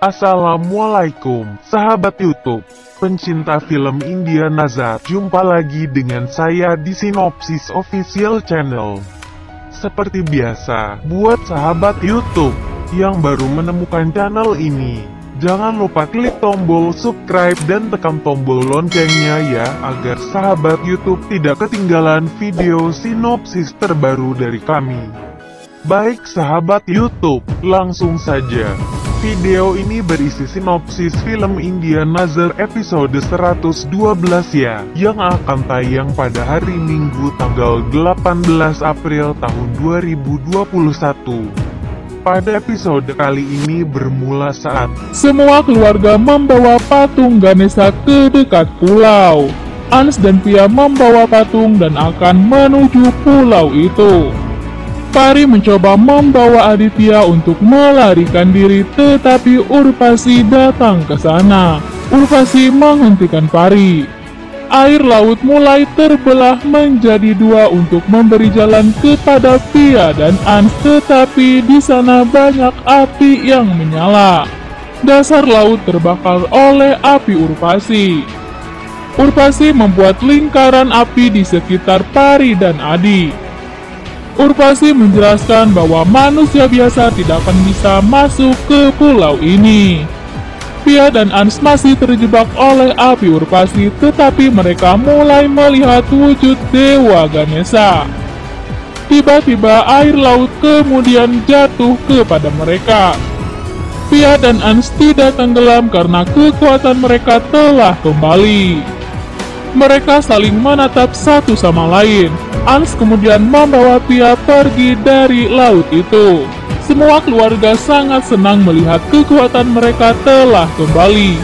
Assalamualaikum, sahabat YouTube, pencinta film India Nazar. Jumpa lagi dengan saya di Sinopsis Official Channel. Seperti biasa, buat sahabat YouTube yang baru menemukan channel ini, jangan lupa klik tombol subscribe dan tekan tombol loncengnya ya, agar sahabat YouTube tidak ketinggalan video sinopsis terbaru dari kami. Baik sahabat YouTube, langsung saja. Video ini berisi sinopsis film India Nazar episode 112 ya, yang akan tayang pada hari Minggu tanggal 18 April tahun 2021. Pada episode kali ini bermula saat semua keluarga membawa patung Ganesha ke dekat pulau. Ans dan Pia membawa patung dan akan menuju pulau itu. Pari mencoba membawa Aditya untuk melarikan diri, tetapi Urvasi datang ke sana. Urvasi menghentikan Pari. Air laut mulai terbelah menjadi dua untuk memberi jalan kepada Pia dan Ans, tetapi di sana banyak api yang menyala. Dasar laut terbakar oleh api Urvasi. Urvasi membuat lingkaran api di sekitar Pari dan Adi. Urvasi menjelaskan bahwa manusia biasa tidak akan bisa masuk ke pulau ini. Pia dan Ans masih terjebak oleh api Urvasi, tetapi mereka mulai melihat wujud Dewa Ganesha. Tiba-tiba air laut kemudian jatuh kepada mereka. Pia dan Ans tidak tenggelam karena kekuatan mereka telah kembali. Mereka saling menatap satu sama lain. Ans kemudian membawa Pia pergi dari laut itu. Semua keluarga sangat senang melihat kekuatan mereka telah kembali.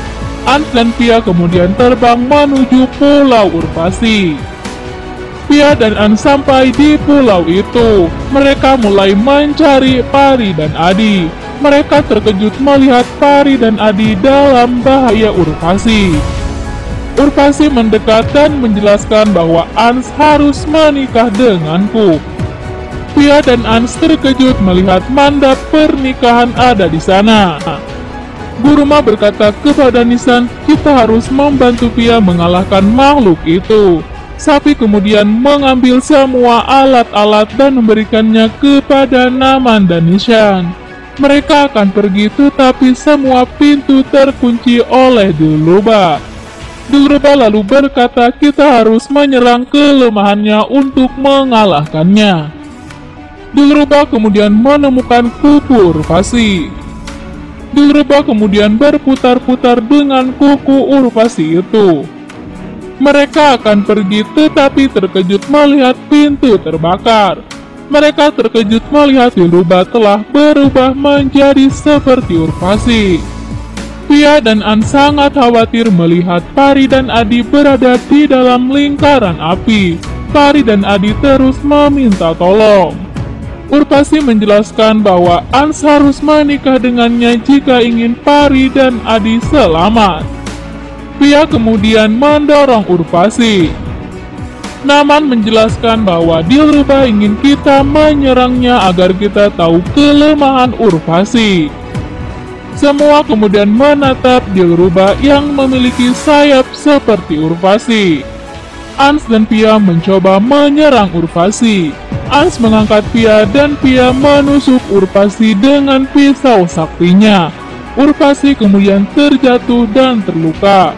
Ans dan Pia kemudian terbang menuju pulau Urvasi. Pia dan Ans sampai di pulau itu. Mereka mulai mencari Pari dan Adi. Mereka terkejut melihat Pari dan Adi dalam bahaya Urvasi. Urvasi mendekat dan menjelaskan bahwa Ans harus menikah denganku. Pia dan Ans terkejut melihat mandat pernikahan ada di sana. Buruma berkata kepada Nisan, kita harus membantu Pia mengalahkan makhluk itu. Sapi kemudian mengambil semua alat-alat dan memberikannya kepada Naman dan Nishan. Mereka akan pergi, tetapi semua pintu terkunci oleh Dilruba. Dilruba lalu berkata kita harus menyerang kelemahannya untuk mengalahkannya. Dilruba kemudian menemukan kuku Urvasi. Dilruba kemudian berputar-putar dengan kuku Urvasi itu. Mereka akan pergi, tetapi terkejut melihat pintu terbakar. Mereka terkejut melihat Dilruba telah berubah menjadi seperti Urvasi. Pia dan Ans sangat khawatir melihat Pari dan Adi berada di dalam lingkaran api. Pari dan Adi terus meminta tolong. Urvasi menjelaskan bahwa Ans harus menikah dengannya jika ingin Pari dan Adi selamat. Pia kemudian mendorong Urvasi. Naman menjelaskan bahwa Dilruba ingin kita menyerangnya agar kita tahu kelemahan Urvasi. Semua kemudian menatap Dilruba yang memiliki sayap seperti Urvasi. Ans dan Pia mencoba menyerang Urvasi. Ans mengangkat Pia dan Pia menusuk Urvasi dengan pisau saktinya. Urvasi kemudian terjatuh dan terluka.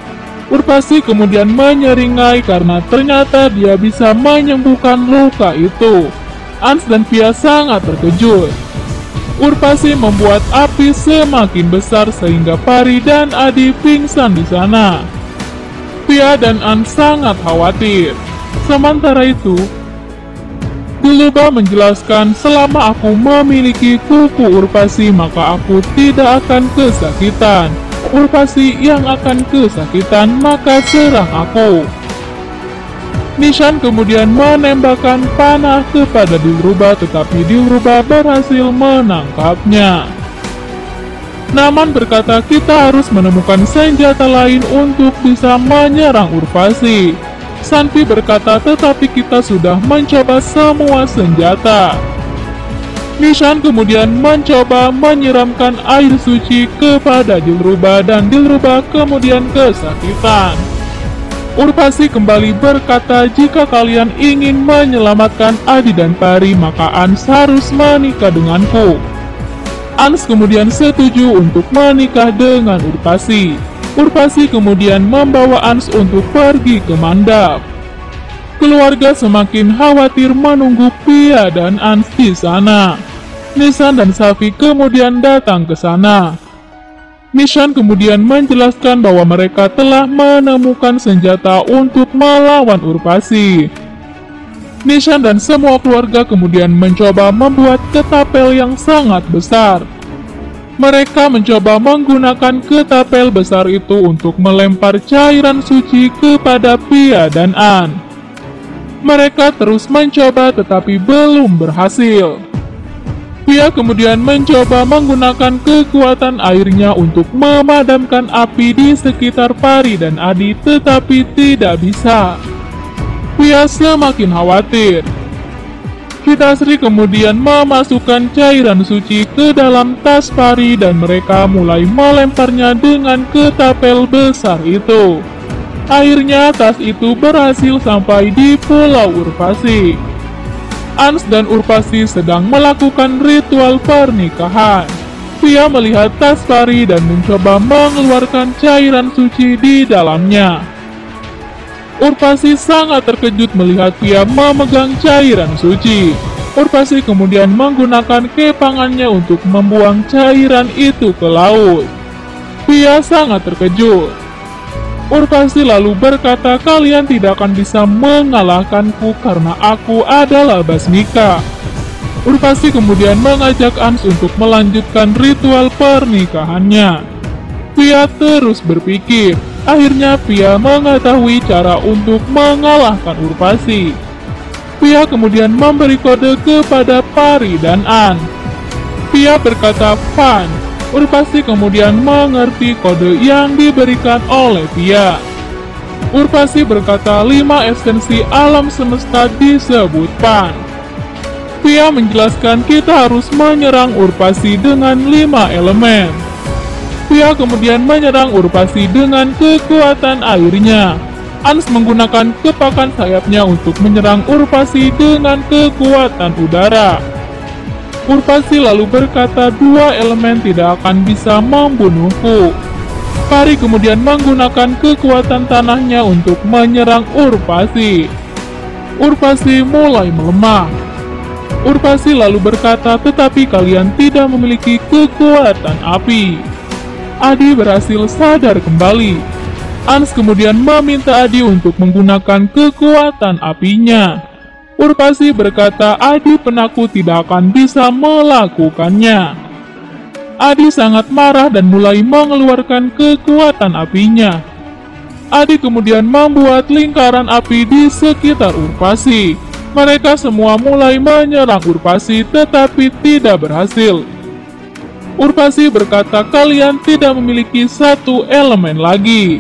Urvasi kemudian menyeringai karena ternyata dia bisa menyembuhkan luka itu. Ans dan Pia sangat terkejut. Urvasi membuat api semakin besar sehingga Pari dan Adi pingsan di sana. Pia dan Ans sangat khawatir. Sementara itu, Dilruba menjelaskan selama aku memiliki kuku Urvasi maka aku tidak akan kesakitan. Urvasi yang akan kesakitan, maka serang aku. Nishan kemudian menembakkan panah kepada Dilruba, tetapi Dilruba berhasil menangkapnya. Naman berkata kita harus menemukan senjata lain untuk bisa menyerang Urvasi. Sanpi berkata tetapi kita sudah mencoba semua senjata. Nishan kemudian mencoba menyiramkan air suci kepada Dilruba dan Dilruba kemudian kesakitan. Urvasi kembali berkata, jika kalian ingin menyelamatkan Adi dan Pari, maka Ans harus menikah denganku. Ans kemudian setuju untuk menikah dengan Urvasi. Urvasi kemudian membawa Ans untuk pergi ke Mandap. Keluarga semakin khawatir menunggu Pia dan Ans di sana. Nishan dan Safi kemudian datang ke sana. Nishan kemudian menjelaskan bahwa mereka telah menemukan senjata untuk melawan Urvasi. Nishan dan semua keluarga kemudian mencoba membuat ketapel yang sangat besar. Mereka mencoba menggunakan ketapel besar itu untuk melempar cairan suci kepada Pia dan An. Mereka terus mencoba tetapi belum berhasil. Pia kemudian mencoba menggunakan kekuatan airnya untuk memadamkan api di sekitar Pari dan Adi, tetapi tidak bisa. Pia semakin khawatir. Kitasri kemudian memasukkan cairan suci ke dalam tas Pari dan mereka mulai melemparnya dengan ketapel besar itu. Akhirnya tas itu berhasil sampai di Pulau Urvasi. Ans dan Urvasi sedang melakukan ritual pernikahan. Pia melihat tas Pari dan mencoba mengeluarkan cairan suci di dalamnya. Urvasi sangat terkejut melihat Pia memegang cairan suci. Urvasi kemudian menggunakan kepangannya untuk membuang cairan itu ke laut. Pia sangat terkejut. Urvasi lalu berkata, kalian tidak akan bisa mengalahkanku karena aku adalah Basmika. Urvasi kemudian mengajak Ans untuk melanjutkan ritual pernikahannya. Pia terus berpikir. Akhirnya Pia mengetahui cara untuk mengalahkan Urvasi. Pia kemudian memberi kode kepada Pari dan An. Pia berkata, Pan. Urvasi kemudian mengerti kode yang diberikan oleh Pia. Urvasi berkata 5 esensi alam semesta disebut Pan. Pia menjelaskan kita harus menyerang Urvasi dengan 5 elemen. Pia kemudian menyerang Urvasi dengan kekuatan airnya. Ans menggunakan kepakan sayapnya untuk menyerang Urvasi dengan kekuatan udara. Urvasi lalu berkata 2 elemen tidak akan bisa membunuhku. Pari kemudian menggunakan kekuatan tanahnya untuk menyerang Urvasi. Urvasi mulai melemah. Urvasi lalu berkata, tetapi kalian tidak memiliki kekuatan api. Adi berhasil sadar kembali. Ans kemudian meminta Adi untuk menggunakan kekuatan apinya. Urvasi berkata, Adi penakut tidak akan bisa melakukannya. Adi sangat marah dan mulai mengeluarkan kekuatan apinya. Adi kemudian membuat lingkaran api di sekitar Urvasi. Mereka semua mulai menyerang Urvasi tetapi tidak berhasil. Urvasi berkata, kalian tidak memiliki 1 elemen lagi.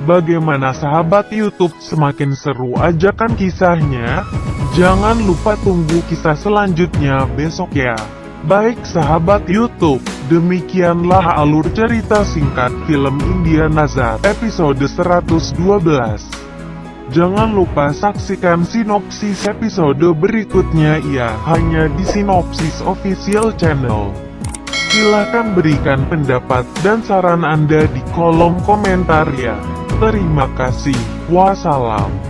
Bagaimana sahabat YouTube, semakin seru aja kan kisahnya? Jangan lupa tunggu kisah selanjutnya besok ya. Baik sahabat YouTube, demikianlah alur cerita singkat film India Nazar episode 112. Jangan lupa saksikan sinopsis episode berikutnya ya, hanya di Sinopsis Official Channel. Silahkan berikan pendapat dan saran Anda di kolom komentar ya. Terima kasih. Wassalam.